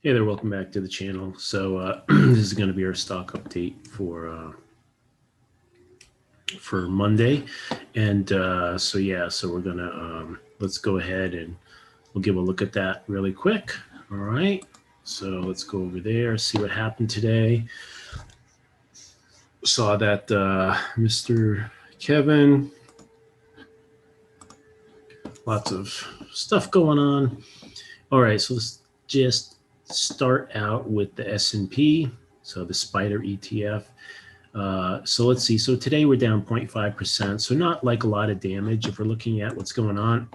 Hey there, welcome back to the channel. So this is going to be our stock update for Monday, and so we're gonna let's go ahead and we'll give a look at that really quick. All right, so let's go over there, see what happened today. Saw that Mr. Kevin, lots of stuff going on. All right, so let's just start out with the S&P, so the Spyder Etf. So let's see. So today we're down 0.5%. So not like a lot of damage if we're looking at what's going on.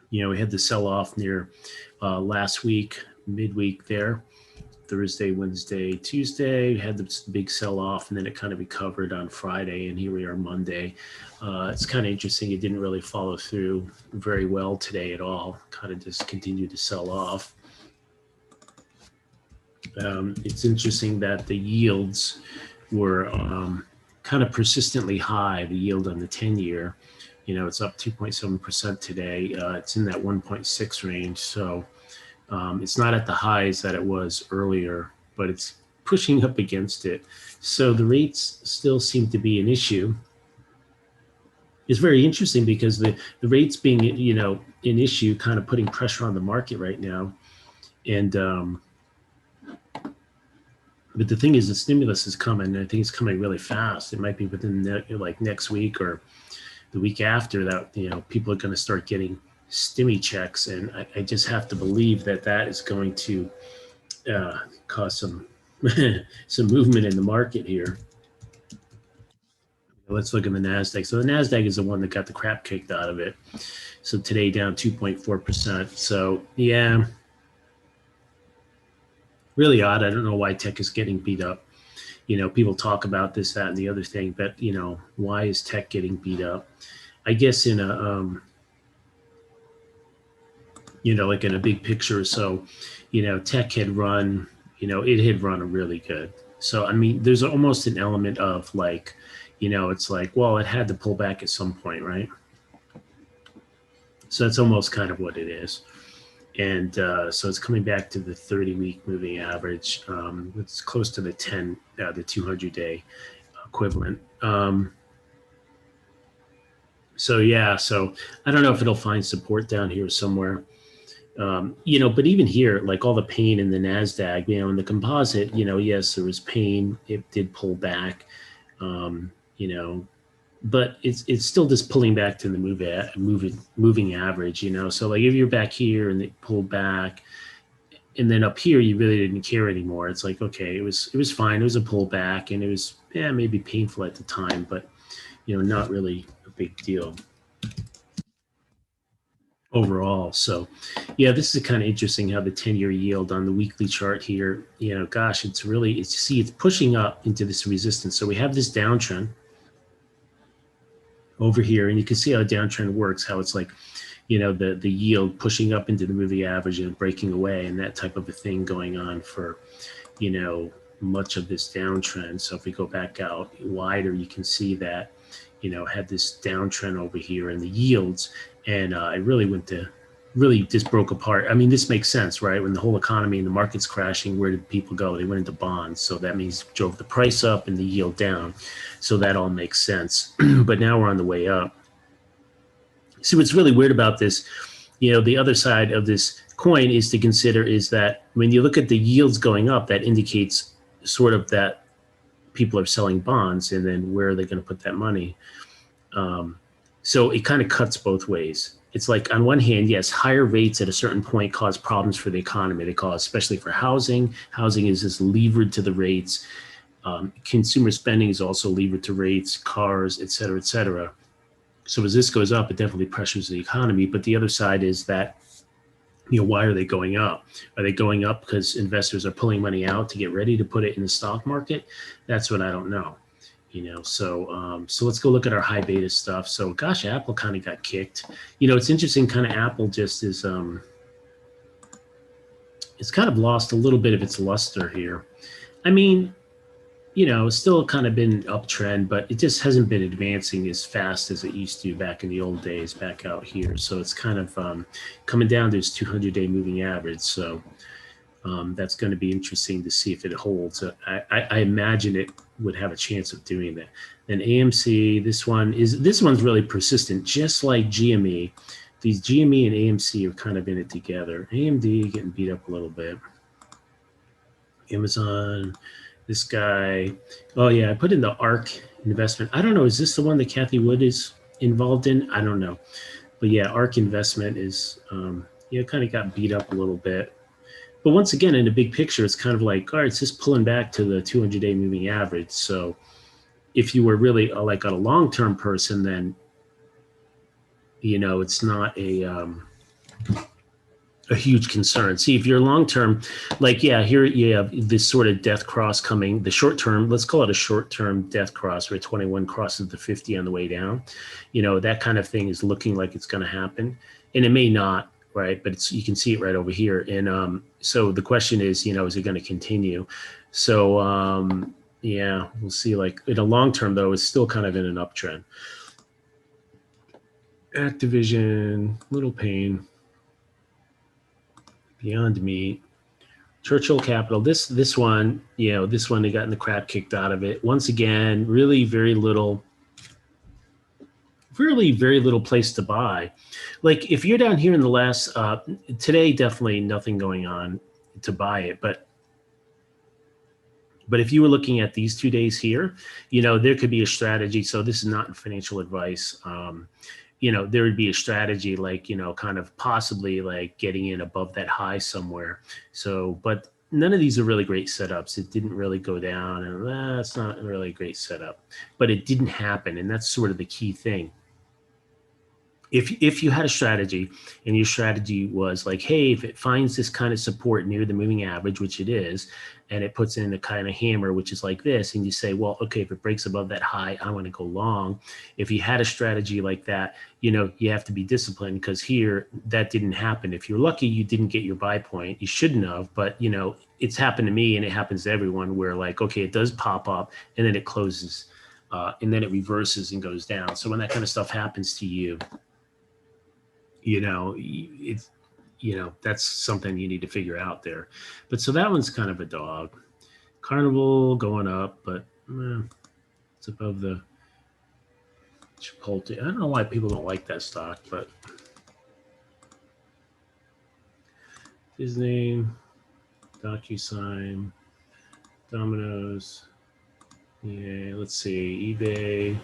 We had the sell-off near last week, midweek there, Thursday, Wednesday, Tuesday. We had the big sell-off, and then it kind of recovered on Friday, and here we are Monday. It's kind of interesting. It didn't really follow through very well today at all. Kind of just continued to sell off. It's interesting that the yields were kind of persistently high. The yield on the 10-year, it's up 2.7% today. It's in that 1.6 range. So it's not at the highs that it was earlier, but it's pushing up against it. So the rates still seem to be an issue. It's very interesting because the rates being, an issue, kind of putting pressure on the market right now. And but the thing is, the stimulus is coming. I think it's coming really fast. It might be within like next week or the week after that. People are going to start getting stimmy checks, and I just have to believe that that is going to cause some some movement in the market here. Let's look at the Nasdaq. So the Nasdaq is the one that got the crap kicked out of it. So today down 2.4%. So yeah. Really odd. I don't know why tech is getting beat up. People talk about this, that, and the other thing, but why is tech getting beat up? I guess in a like in a big picture. So tech had run, it had run really good. So I mean, there's almost an element of like, it's like, well, it had to pull back at some point, right? So that's almost kind of what it is. And so it's coming back to the 30-week moving average. It's close to the 200-day equivalent. So yeah, so I don't know if it'll find support down here somewhere. But even here, like all the pain in the Nasdaq, in the composite, yes, there was pain. It did pull back, but it's still just pulling back to the moving average, So like if you're back here and it pulled back, and then up here you really didn't care anymore. It's like, okay, it was fine. It was a pullback, and it was maybe painful at the time, but not really a big deal overall. So yeah, this is kind of interesting how the 10-year yield on the weekly chart here, gosh, it's pushing up into this resistance. So we have this downtrend over here, and you can see how a downtrend works, how it's like, the yield pushing up into the moving average and breaking away, and that type of a thing going on for, much of this downtrend. So if we go back out wider, you can see that, had this downtrend over here in the yields, and it really just broke apart. I mean, this makes sense, right? When the whole economy and the market's crashing, where did people go? They went into bonds. So that means drove the price up and the yield down. So that all makes sense. But now we're on the way up. See, what's really weird about this, the other side of this coin is to consider is that when you look at the yields going up, that indicates sort of that people are selling bonds, and then where are they going to put that money? So it kind of cuts both ways. It's like, on one hand, yes, higher rates at a certain point cause problems for the economy. They cause, especially for housing. Housing is just levered to the rates. Consumer spending is also levered to rates, cars, et cetera, et cetera. So as this goes up, it definitely pressures the economy. But the other side is that, why are they going up? Are they going up because investors are pulling money out to get ready to put it in the stock market? That's what I don't know. So let's go look at our high beta stuff. So gosh, Apple kind of got kicked. It's interesting, kind of Apple just is, it's kind of lost a little bit of its luster here. I mean, you know, still kind of been uptrend, but it just hasn't been advancing as fast as it used to back in the old days back out here. So it's kind of coming down to this 200-day moving average. So that's going to be interesting to see if it holds. I imagine it would have a chance of doing that. Then AMC, this one's really persistent, just like GME. These GME and AMC are kind of in it together. AMD getting beat up a little bit. Amazon, this guy. Oh yeah, I put in the ARK investment. I don't know. Is this the one that Kathy Wood is involved in? I don't know. But yeah, ARK investment is, kind of got beat up a little bit. But once again, in the big picture, it's kind of like, all right, it's just pulling back to the 200-day moving average. So if you were really like a long-term person, then, it's not a huge concern. See, if you're long-term, like, yeah, here you have this sort of death cross coming, the short-term, let's call it a short-term death cross where 21 crosses the 50 on the way down. That kind of thing is looking like it's going to happen, and it may not, right? But you can see it right over here. And so the question is, is it going to continue? So, yeah, we'll see. Like in the long term, though, it's still kind of in an uptrend. Activision, Little Pain, Beyond Meat, Churchill Capital. This one, this one, they got in the crap kicked out of it. Once again, really very little place to buy. Like if you're down here in the last, today, definitely nothing going on to buy it. But if you were looking at these 2 days here, there could be a strategy. So this is not financial advice. There would be a strategy like, kind of possibly like getting in above that high somewhere. So, but none of these are really great setups. It didn't really go down, and that's not really a great setup, but it didn't happen. And that's sort of the key thing. If you had a strategy and your strategy was like, hey, if it finds this kind of support near the moving average, which it is, and it puts in a kind of hammer, which is like this, and you say, well, okay, if it breaks above that high, I want to go long. If you had a strategy like that, you have to be disciplined, because here that didn't happen. If you're lucky, you didn't get your buy point. You shouldn't have, but it's happened to me, and it happens to everyone, where like, okay, it does pop up and then it closes, and then it reverses and goes down. So when that kind of stuff happens to you, it's, that's something you need to figure out there. But so that one's kind of a dog. Carnival going up, but it's above the Chipotle. I don't know why people don't like that stock, but Disney, DocuSign, Domino's. Yeah, let's see, eBay.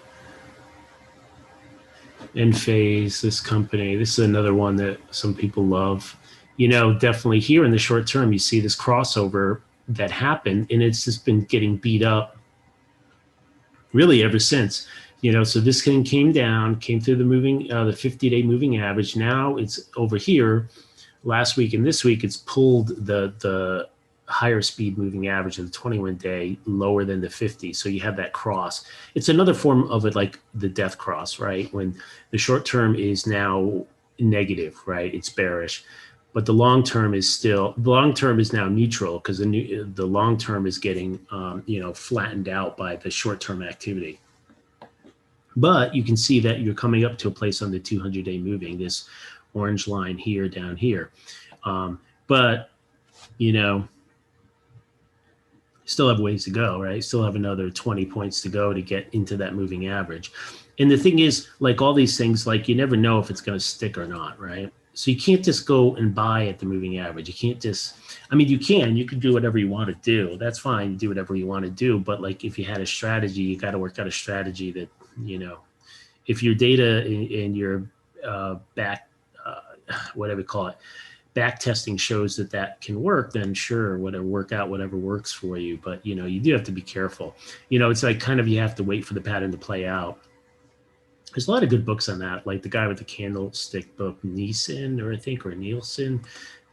Enphase, this company, this is another one that some people love. Definitely here in the short term, you see this crossover that happened, and it's just been getting beat up really ever since. So this thing came down, came through the 50-day moving average. Now it's over here. Last week and this week, it's pulled the higher speed moving average of the 21-day lower than the 50. So you have that cross. It's another form of it, like the death cross, right? When the short term is now negative, right? It's bearish, but the long term is now neutral, because the long term is getting flattened out by the short term activity. But you can see that you're coming up to a place on the 200-day moving, this orange line here, down here. But still have ways to go, right? Still have another 20 points to go to get into that moving average. And the thing is, like all these things, like you never know if it's going to stick or not, right? So you can't just go and buy at the moving average. You can't just, you can do whatever you want to do. That's fine. Do whatever you want to do. But like if you had a strategy, you got to work out a strategy that, if your data and your whatever we call it, back testing shows that can work, then sure, whatever works for you. But you do have to be careful. It's like kind of, you have to wait for the pattern to play out. There's a lot of good books on that, like the guy with the candlestick book, Nielsen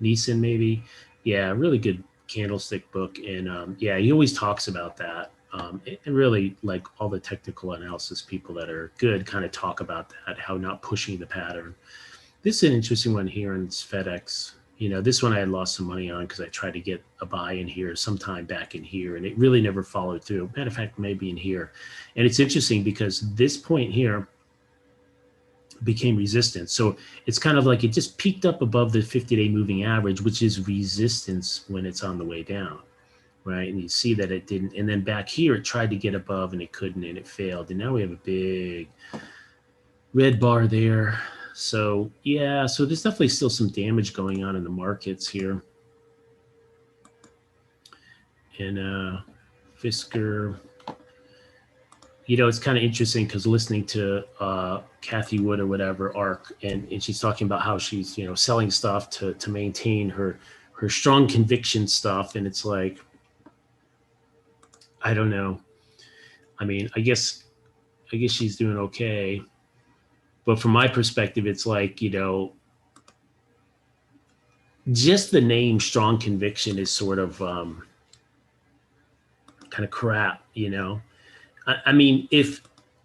maybe. Yeah, really good candlestick book. And he always talks about that. And really, like all the technical analysis people that are good kind of talk about that, how not pushing the pattern. This is an interesting one here, and it's FedEx. You know, this one I had lost some money on because I tried to get a buy in here sometime back in here, and it really never followed through. Matter of fact, maybe in here. And it's interesting because this point here became resistance. So it's kind of like it just peaked up above the 50-day moving average, which is resistance when it's on the way down, right? And you see that it didn't. And then back here, it tried to get above and it couldn't, and it failed. And now we have a big red bar there. So yeah, so there's definitely still some damage going on in the markets here. And Fisker, you know, it's kind of interesting because listening to Kathy Wood or whatever, ARC, and she's talking about how she's, you know, selling stuff to maintain her strong conviction stuff. And it's like, I don't know. I mean, I guess she's doing okay. But from my perspective, it's like, you know, just the name strong conviction is sort of kind of crap, you know. I mean, if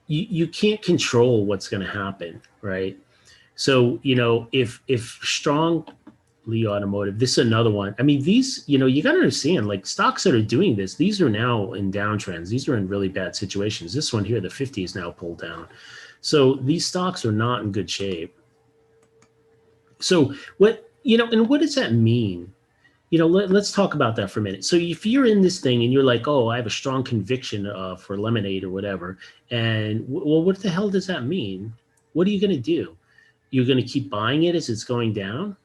you can't control what's going to happen, right? So, you know, if strong Lee Automotive, this is another one. I mean, these, you know, you got to understand, like stocks that are doing this, these are now in downtrends. These are in really bad situations. This one here, the 50 is now pulled down. So these stocks are not in good shape. So what, you know, and what does that mean? You know, let's talk about that for a minute. So if you're in this thing and you're like, oh, I have a strong conviction for lemonade or whatever, and well, what the hell does that mean? What are you going to do? You're going to keep buying it as it's going down?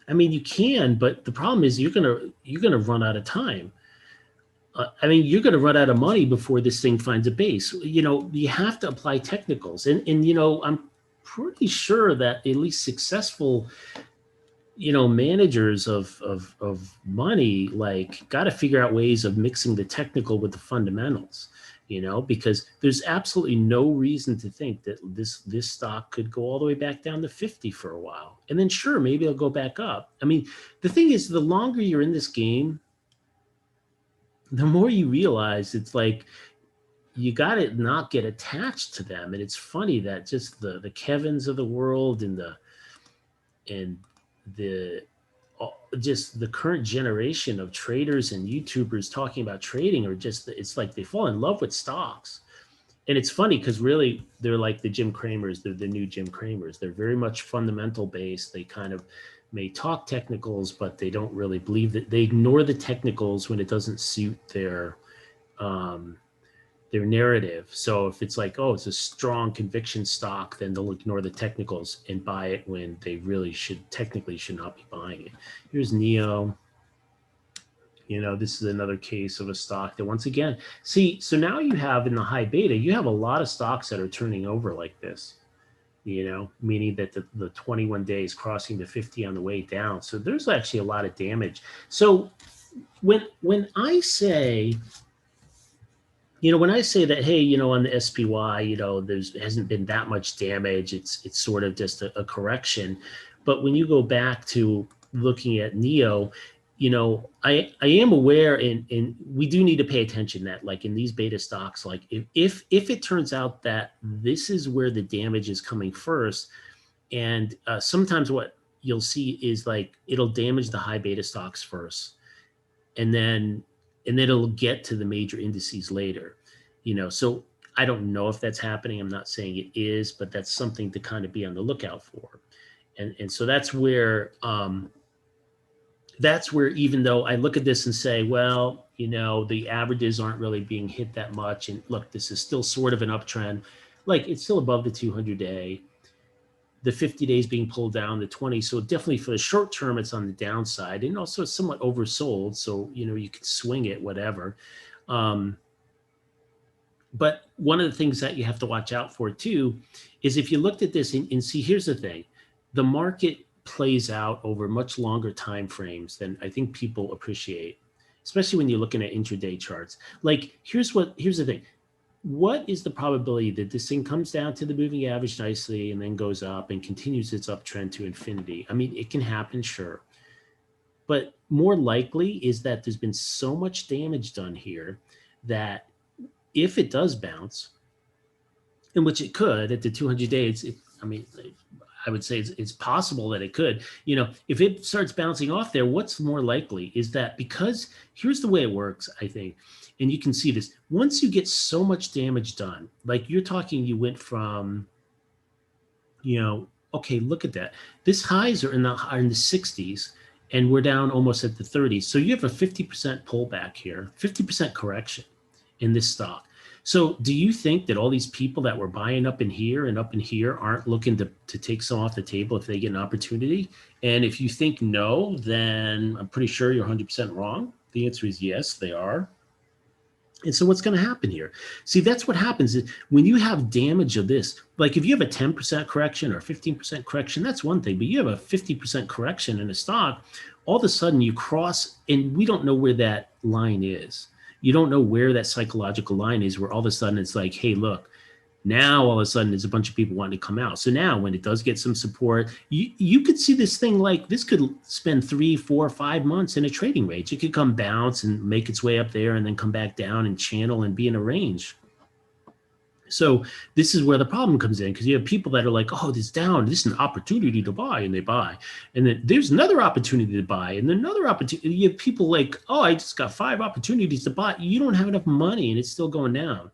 I mean, you can, but the problem is you're going to run out of time. I mean, you're going to run out of money before this thing finds a base. You know, you have to apply technicals. And you know, I'm pretty sure that at least successful, you know, managers of money, like, got to figure out ways of mixing the technical with the fundamentals, you know, because there's absolutely no reason to think that this stock could go all the way back down to 50 for a while. And then sure, maybe it'll go back up. I mean, the thing is, the longer you're in this game, the more you realize it's like you got to not get attached to them. And it's funny that just the Kevins of the world and just the current generation of traders and YouTubers talking about trading are just, it's like they fall in love with stocks. And it's funny because really they're like the Jim Cramers. They're the new Jim Cramers. They're very much fundamental based. They kind of may talk technicals, but they don't really believe that. They ignore the technicals when it doesn't suit their narrative. So if it's like, oh, it's a strong conviction stock, then they'll ignore the technicals and buy it when they really technically should not be buying it. Here's NEO. You know, this is another case of a stock that, once again, see, so now you have in the high beta, you have a lot of stocks that are turning over like this, you know, meaning that the 21 days crossing the 50 on the way down. So there's actually a lot of damage. So when I say, you know, when I say that, hey, you know, on the SPY, you know, hasn't been that much damage. It's sort of just a correction. But when you go back to looking at NEO, you know, I am aware, and we do need to pay attention that, like, in these beta stocks, like if it turns out that this is where the damage is coming first, and sometimes what you'll see is like it'll damage the high beta stocks first, and then it'll get to the major indices later, you know. So I don't know if that's happening. I'm not saying it is, but that's something to kind of be on the lookout for. And so that's where even though I look at this and say, well, you know, the averages aren't really being hit that much. And look, this is still sort of an uptrend. Like, it's still above the 200-day. The 50 days being pulled down, the 20. So definitely for the short term, it's on the downside, and also it's somewhat oversold. So, you know, you can swing it, whatever. But one of the things that you have to watch out for too is if you looked at this and see, here's the thing, the market plays out over much longer time frames than I think people appreciate, especially when you're looking at intraday charts. Like, here's the thing. What is the probability that this thing comes down to the moving average nicely and then goes up and continues its uptrend to infinity? I mean, it can happen, sure. But more likely is that there's been so much damage done here that if it does bounce, in which it could at the 200 days, I mean, I would say it's possible that it could. You know, if it starts bouncing off there, what's more likely is that, because here's the way it works, I think, and you can see this. Once you get so much damage done, like you're talking, you went from, you know, okay, look at that. This highs are in the 60s, and we're down almost at the 30s. So you have a 50% pullback here, 50% correction in this stock. So do you think that all these people that were buying up in here and up in here aren't looking to take some off the table if they get an opportunity? And if you think no, then I'm pretty sure you're 100% wrong. The answer is yes, they are. And so what's going to happen here? See, that's what happens is when you have damage of this, like if you have a 10% correction or 15% correction, that's one thing, but you have a 50% correction in a stock, all of a sudden you cross, and we don't know where that line is. You don't know where that psychological line is, where all of a sudden it's like, hey, look, now all of a sudden there's a bunch of people wanting to come out. So now when it does get some support, you could see this thing, like this could spend 3, 4, 5 months in a trading range. It could come bounce and make its way up there and then come back down and channel and be in a range. So this is where the problem comes in, because you have people that are like, oh, this is down, this is an opportunity to buy, and they buy. And then there's another opportunity to buy, and then another opportunity. You have people like, oh, I just got 5 opportunities to buy. You don't have enough money and it's still going down.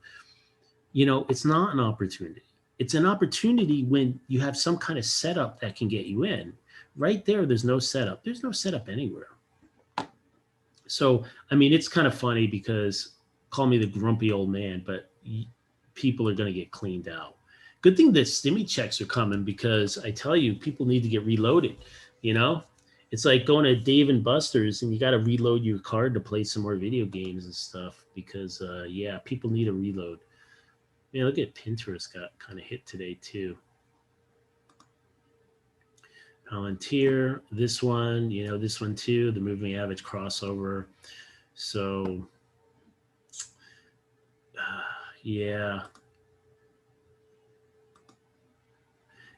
You know, it's not an opportunity. It's an opportunity when you have some kind of setup that can get you in. Right there, there's no setup. There's no setup anywhere. So, I mean, it's kind of funny because, call me the grumpy old man, but people are going to get cleaned out. Good thing that stimmy checks are coming, because I tell you, people need to get reloaded. You know, it's like going to Dave & Buster's and you got to reload your card to play some more video games and stuff, because yeah, people need a reload. Man, look at Pinterest, got kind of hit today too. Palantir, this one, you know, this one too, the moving average crossover. So yeah,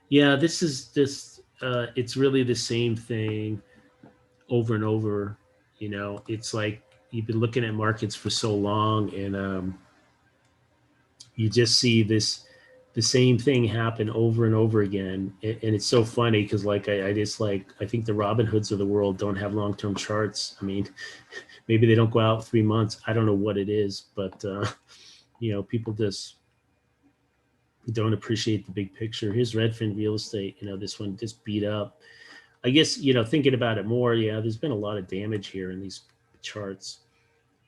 this is just it's really the same thing over and over. You know, it's like you've been looking at markets for so long, and you just see the same thing happen over and over again. And it's so funny because, like, I just, like, I think the Robin Hoods of the world don't have long-term charts. I mean, maybe they don't go out 3 months. I don't know what it is, but you know, people just don't appreciate the big picture. Here's Redfin Real Estate. You know, this one just beat up. I guess, you know, thinking about it more, yeah, there's been a lot of damage here in these charts.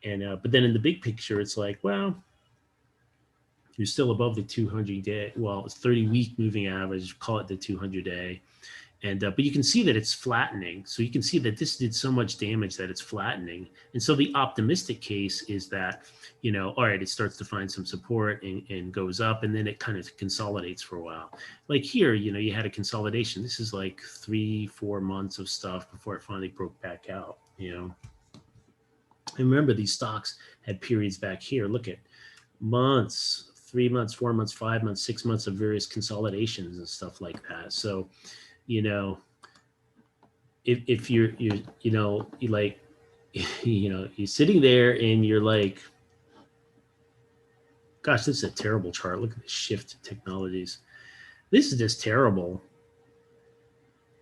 And but then in the big picture, it's like, well, you're still above the 200-day, well, it's 30-week moving average, call it the 200-day. And but you can see that it's flattening. So you can see that this did so much damage that it's flattening. And so the optimistic case is that, you know, all right, it starts to find some support and goes up, and then it kind of consolidates for a while. Like here, you know, you had a consolidation. This is like 3-4 months of stuff before it finally broke back out, you know. And remember, these stocks had periods back here. Look at months, 3 months, 4 months, 5 months, 6 months of various consolidations and stuff like that. So, you know, if you're you know, you like, you know, you're sitting there and you're like, gosh, this is a terrible chart. Look at the shift technologies. This is just terrible.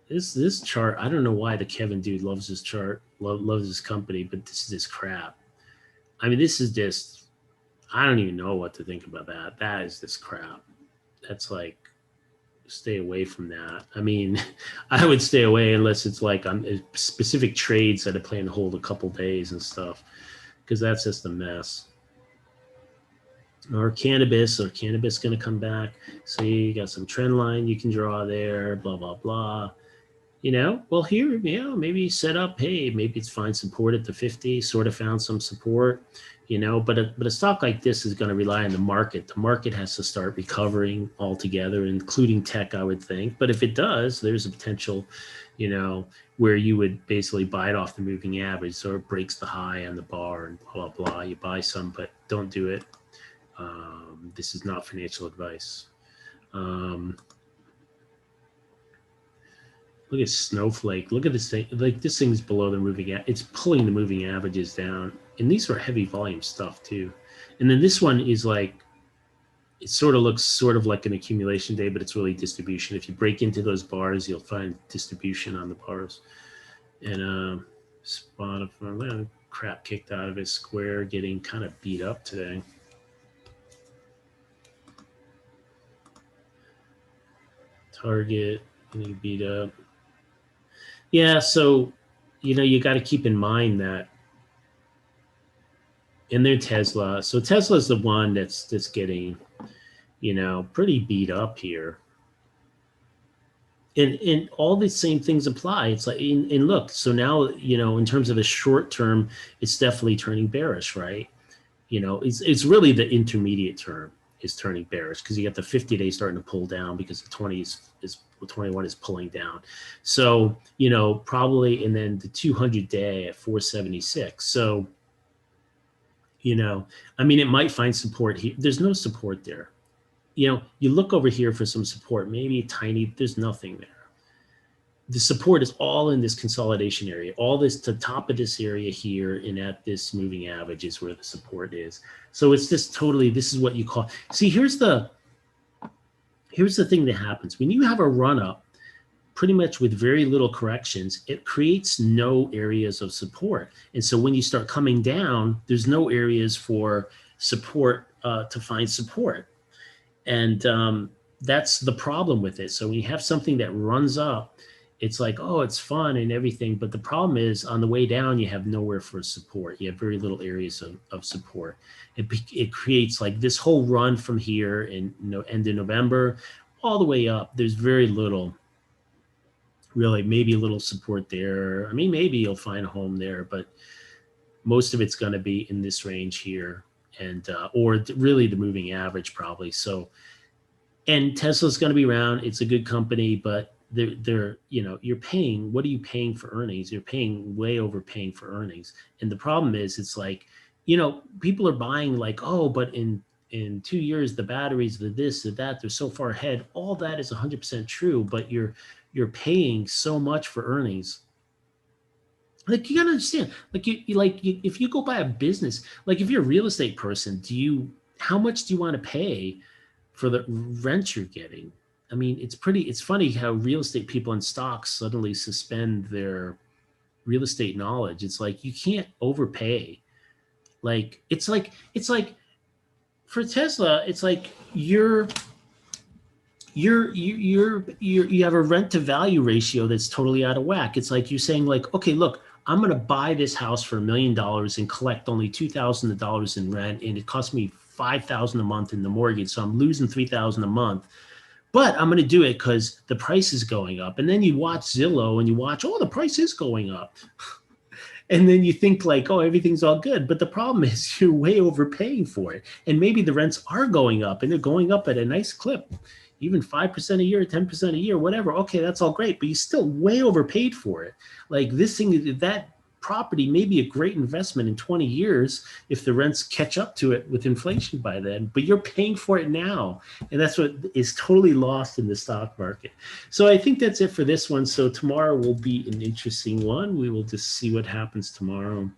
This chart, I don't know why the Kevin dude loves this chart, loves this company, but this is just crap. I mean, this is just, I don't even know what to think about that. That is just crap. That's like, stay away from that. I mean, I would stay away unless it's like on specific trades that I plan to hold a couple days and stuff, because that's just a mess. Or cannabis going to come back. See, you got some trend line you can draw there, blah, blah, blah. You know, well, here, you know, maybe set up, hey, maybe it's find support at the 50, sort of found some support, you know, but a stock like this is going to rely on the market. The market has to start recovering altogether, including tech, I would think. But if it does, there's a potential, you know, where you would basically buy it off the moving average. So it breaks the high on the bar and blah, blah, blah. You buy some, but don't do it. This is not financial advice. Look at Snowflake. Look at this thing. Like, this thing's below the moving average. It's pulling the moving averages down. And these are heavy volume stuff too. And then this one is like, it sort of looks sort of like an accumulation day, but it's really distribution. If you break into those bars, you'll find distribution on the bars. And Spotify, crap kicked out of it. Square getting kind of beat up today. Target getting beat up. Yeah, so you got to keep in mind that. And they're Tesla. So Tesla's the one that's getting, pretty beat up here. And all the same things apply. It's like, and look, so now, in terms of the short term, it's definitely turning bearish, right? It's really the intermediate term is turning bearish because you got the 50-day starting to pull down because the 21 is pulling down. So, probably, and then the 200-day at 476. So, it might find support here. There's no support there. You look over here for some support, maybe tiny, there's nothing there. The support is all in this consolidation area. All this to top of this area here and at this moving average is where the support is. So it's just totally, this is what you call, see, here's the thing that happens. When you have a run up, pretty much with very little corrections, it creates no areas of support. And so when you start coming down, there's no areas for support to find support. And that's the problem with it. So when you have something that runs up, it's like, oh, it's fun and everything. But the problem is on the way down, you have nowhere for support. You have very little areas of support. It creates like this whole run from here in end of November all the way up. There's very little, really, maybe a little support there. I mean, maybe you'll find a home there, but most of it's going to be in this range here. And or really the moving average probably. So, and Tesla's going to be around. It's a good company, but they're you're paying. What are you paying for earnings? You're paying way overpaying for earnings. And the problem is, it's like people are buying like, oh, but in 2 years the batteries, the this, the that, they're so far ahead. All that is 100% true, but you're paying so much for earnings. Like, you gotta understand, like if you go buy a business, like if you're a real estate person, how much do you want to pay for the rent you're getting? I mean, it's funny how real estate people and stocks suddenly suspend their real estate knowledge. It's like, you can't overpay. Like, it's like for Tesla, it's like you have a rent to value ratio that's totally out of whack. It's like you're saying like, okay, look, I'm going to buy this house for $1 million and collect only $2,000 in rent, and it costs me $5,000 a month in the mortgage, so I'm losing $3,000 a month. But I'm going to do it because the price is going up. And then you watch Zillow and you watch, oh, the price is going up. And then you think like, oh, everything's all good. But the problem is you're way overpaying for it. And maybe the rents are going up and they're going up at a nice clip, even 5% a year, 10% a year, whatever. Okay, that's all great, but you still way overpaid for it. Like this thing, that property may be a great investment in 20 years if the rents catch up to it with inflation by then, but you're paying for it now. And that's what is totally lost in the stock market. So I think that's it for this one. So tomorrow will be an interesting one. We will just see what happens tomorrow.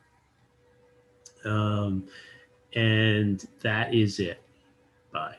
And that is it. Bye.